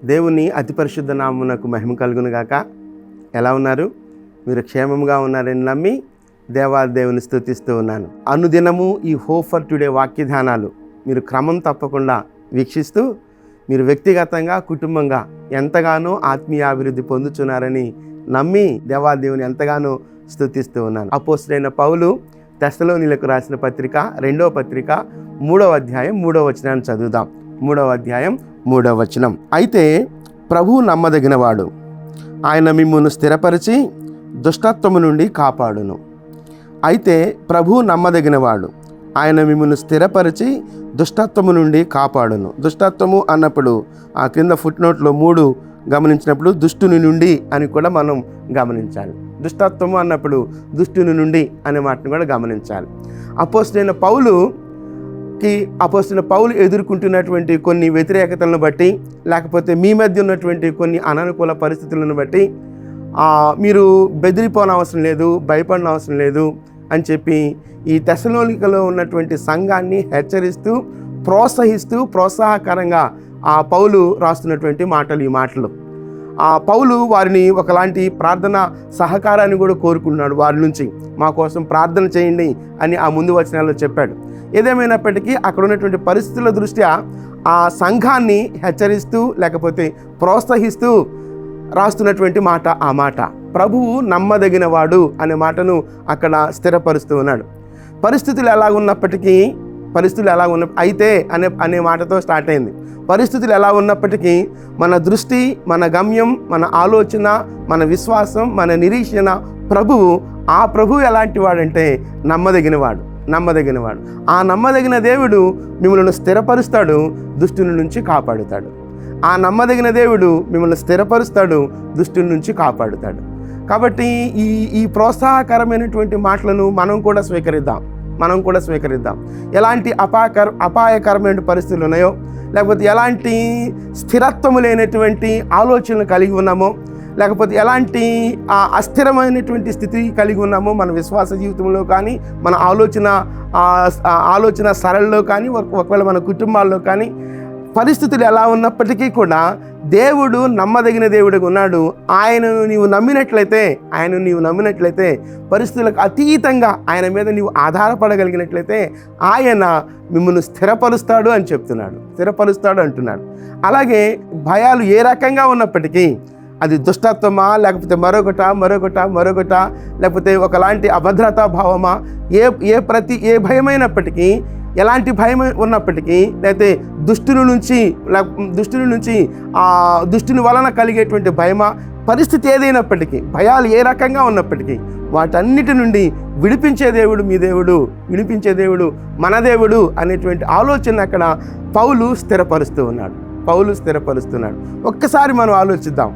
దేవుని అతి పరిశుద్ధ నామమునకు మహిమ కలుగును గాక. ఎలా ఉన్నారు? మీరు క్షేమంగా ఉన్నారని నమ్మి దేవుని స్తుతిస్తూ ఉన్నాను. అనుదినము ఈ హోప్ ఫర్ టుడే వాక్యధ్యానాలు మీరు క్రమం తప్పకుండా వీక్షిస్తూ మీరు వ్యక్తిగతంగా కుటుంబంగా ఎంతగానో ఆత్మీయ అభివృద్ధి పొందుతున్నారని నమ్మి దేవుని ఎంతగానో స్తుతిస్తూ ఉన్నాను. అపోస్తలుడైన పౌలు తెస్సలోనిలకు రాసిన పత్రిక 2వ పత్రిక 3వ అధ్యాయం 3వ వచనాన్ని చదువుదాం. 3వ అధ్యాయం 3వ వచనం. అయితే ప్రభువు నమ్మదగినవాడు, ఆయన మిమ్మును స్థిరపరిచి దుష్టత్వము నుండి కాపాడును. అయితే ప్రభువు నమ్మదగినవాడు, ఆయన మిమ్మును స్థిరపరిచి దుష్టత్వము నుండి కాపాడును. దుష్టత్వము అన్నప్పుడు ఆ క్రింద ఫుట్నోట్లో 3 గమనించినప్పుడు దుష్టుని నుండి అని కూడా మనం గమనించాలి. దుష్టత్వము అన్నప్పుడు దుష్టుని నుండి అనే మాటను కూడా గమనించాలి. అపోస్తలుడైన పౌలు ఎదుర్కొంటున్నటువంటి కొన్ని వ్యతిరేకతలను బట్టి, లేకపోతే మీ మధ్య ఉన్నటువంటి కొన్ని అననుకూల పరిస్థితులను బట్టి మీరు బెదిరిపోనవసరం లేదు, భయపడిన అవసరం లేదు అని చెప్పి ఈ తెస్సలోనికలో ఉన్నటువంటి సంఘాన్ని హెచ్చరిస్తూ ప్రోత్సాహకరంగా పౌలు రాస్తున్నటువంటి మాటలు ఈ మాటలు. పౌలు వారిని ఒకలాంటి ప్రార్థన సహకారాన్ని కూడా కోరుకున్నాడు. వారి నుంచి మా కోసం ప్రార్థన చేయండి అని ఆ ముందు వచనాల్లో చెప్పాడు. ఏదేమైనప్పటికీ అక్కడ ఉన్నటువంటి పరిస్థితుల దృష్ట్యా ఆ సంఘాన్ని హెచ్చరిస్తూ లేకపోతే ప్రోత్సహిస్తూ రాస్తున్నటువంటి మాట ఆ మాట. ప్రభువు నమ్మదగినవాడు అనే మాటను అక్కడ స్థిరపరుస్తూ ఉన్నాడు. పరిస్థితులు ఎలా ఉన్నప్పటికీ అయితే అనే మాటతో స్టార్ట్ అయింది. పరిస్థితులు ఎలా ఉన్నప్పటికీ మన దృష్టి, మన గమ్యం, మన ఆలోచన, మన విశ్వాసం, మన నిరీక్షణ ఆ ప్రభువు ఎలాంటి వాడంటే నమ్మదగినవాడు. ఆ నమ్మదగిన దేవుడు మిమ్మల్ని స్థిరపరుస్తాడు, దుష్టుని నుంచి కాపాడుతాడు. ఆ నమ్మదగిన దేవుడు మిమ్మల్ని స్థిరపరుస్తాడు, దుష్టుని నుంచి కాపాడుతాడు. కాబట్టి ఈ ప్రోత్సాహకరమైనటువంటి మాటలను మనం కూడా స్వీకరిద్దాం. ఎలాంటి అపాయకరమైన పరిస్థితులు ఉన్నాయో, లేకపోతే ఎలాంటి స్థిరత్వము లేనటువంటి ఆలోచనలు కలిగి ఉన్నామో, లేకపోతే ఎలాంటి అస్థిరమైనటువంటి స్థితి కలిగి ఉన్నామో మన విశ్వాస జీవితంలో కానీ, మన ఆలోచన సరళిలో కానీ, ఒకవేళ మన కుటుంబాల్లో కానీ, పరిస్థితులు ఎలా ఉన్నప్పటికీ కూడా దేవుడు నమ్మదగిన దేవుడిగా ఉన్నాడు. ఆయనను నీవు నమ్మినట్లయితే పరిస్థితులకు అతీతంగా ఆయన మీద నీవు ఆధారపడగలిగినట్లయితే ఆయన మిమ్మల్ని స్థిరపరుస్తాడు అంటున్నాడు. అలాగే భయాలు ఏ రకంగా ఉన్నప్పటికీ, అది దుష్టత్వమా, లేకపోతే మరొకట, లేకపోతే ఒకలాంటి అభద్రతా భావమా, ఏ భయమైనప్పటికీ, ఎలాంటి భయం ఉన్నప్పటికీ, లేకపోతే దుష్టుని నుంచి దుష్టుని వలన కలిగేటువంటి భయమా, పరిస్థితి ఏదైనప్పటికీ, భయాలు ఏ రకంగా ఉన్నప్పటికీ వాటన్నిటి నుండి విడిపించే దేవుడు మీ దేవుడు, విడిపించే దేవుడు మన దేవుడు అనేటువంటి ఆలోచన అక్కడ పౌలు స్థిరపరుస్తూ ఉన్నాడు. ఒక్కసారి మనం ఆలోచిద్దాం.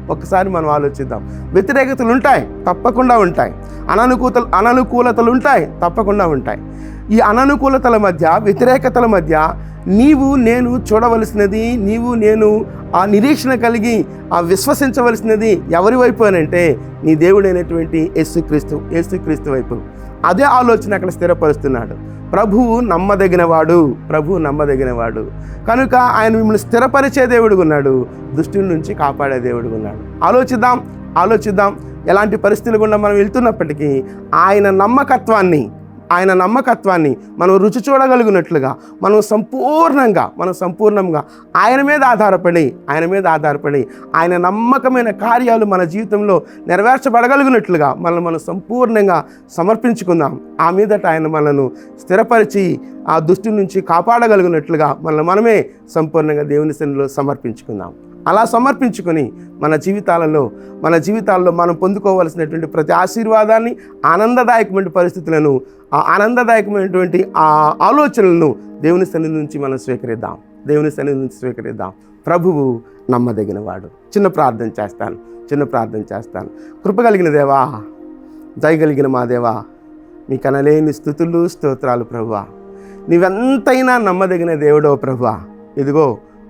వ్యతిరేకతలు ఉంటాయి, తప్పకుండా ఉంటాయి. అననుకూలతలు ఉంటాయి, తప్పకుండా ఉంటాయి. ఈ అననుకూలతల మధ్య, వ్యతిరేకతల మధ్య నేను చూడవలసినది, నేను ఆ నిరీక్షణ కలిగి విశ్వసించవలసినది ఎవరి వైపు అనంటే నీ దేవుడైనటువంటి యేసుక్రీస్తు వైపు. అదే ఆలోచన అక్కడ స్థిరపరుస్తున్నాడు. ప్రభువు నమ్మదగినవాడు కనుక ఆయన మిమ్మల్ని స్థిరపరిచే దేవుడుగా ఉన్నాడు, దుష్టుల నుంచి కాపాడే దేవుడుగా ఉన్నాడు. ఆలోచిద్దాం. ఎలాంటి పరిస్థితులు గుండా మనం వెళ్తున్నప్పటికీ ఆయన నమ్మకత్వాన్ని మనం రుచి చూడగలిగినట్లుగా మనం సంపూర్ణంగా ఆయన మీద ఆధారపడి ఆయన నమ్మకమైన కార్యాలు మన జీవితంలో నెరవేర్చబడగలిగినట్లుగా మనం సంపూర్ణంగా సమర్పించుకుందాం. ఆ మీదట ఆయన మనను స్థిరపరిచి ఆ దుష్టి నుంచి కాపాడగలిగినట్లుగా మనమే సంపూర్ణంగా దేవుని సన్నిధిలో సమర్పించుకుందాం. అలా సమర్పించుకొని మన జీవితాల్లో మనం పొందుకోవలసినటువంటి ప్రతి ఆశీర్వాదాన్ని, ఆనందదాయకమైన పరిస్థితులను, ఆనందదాయకమైనటువంటి ఆలోచనలను దేవుని సన్నిధి నుంచి మనం స్వీకరిద్దాం. ప్రభువు నమ్మదగినవాడు. చిన్న ప్రార్థన చేస్తాను. కృపగలిగిన దేవా, దయగలిగిన మా దేవా, మీ కనలేని స్తుతులు స్తోత్రాలు ప్రభువా. నీవెంతైనా నమ్మదగిన దేవుడో ప్రభువా. ఇదిగో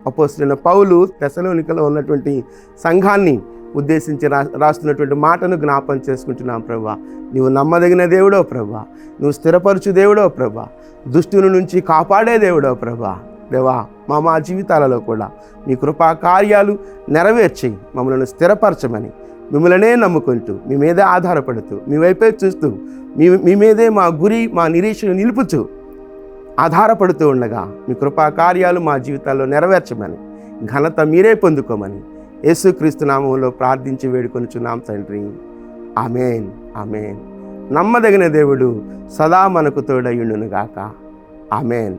అపోస్తలుడైన పౌలు తెస్సలోనికలో ఉన్నటువంటి సంఘాన్ని ఉద్దేశించి రాస్తున్నటువంటి మాటను జ్ఞాపకం చేసుకుంటున్నాం ప్రభువా. నువ్వు నమ్మదగిన దేవుడో ప్రభువా, నువ్వు స్థిరపరచు దేవుడో ప్రభువా, దుష్టుని నుంచి కాపాడే దేవుడో ప్రభువా. దేవా మా జీవితాలలో కూడా మీ కృపా కార్యాలు నెరవేర్చి మమ్మల్ని స్థిరపరచమని మిమ్మల్నే నమ్ముకుంటూ మీ మీదే ఆధారపడుతూ మీ వైపే చూస్తూ మీ మీదే మా గురి మా నిరీక్షణ నిలుపుతూ ఆధారపడుతూ ఉండగా మీ కృపా కార్యాలు మా జీవితాల్లో నెరవేర్చమని ఘనత మీరే పొందుకోమని యేసుక్రీస్తు నామములో ప్రార్థించి వేడుకొనుచున్నాం తండ్రి. ఆమేన్, ఆమేన్. నమ్మదగిన దేవుడు సదా మనకు తోడయుండును గాక. ఆమేన్.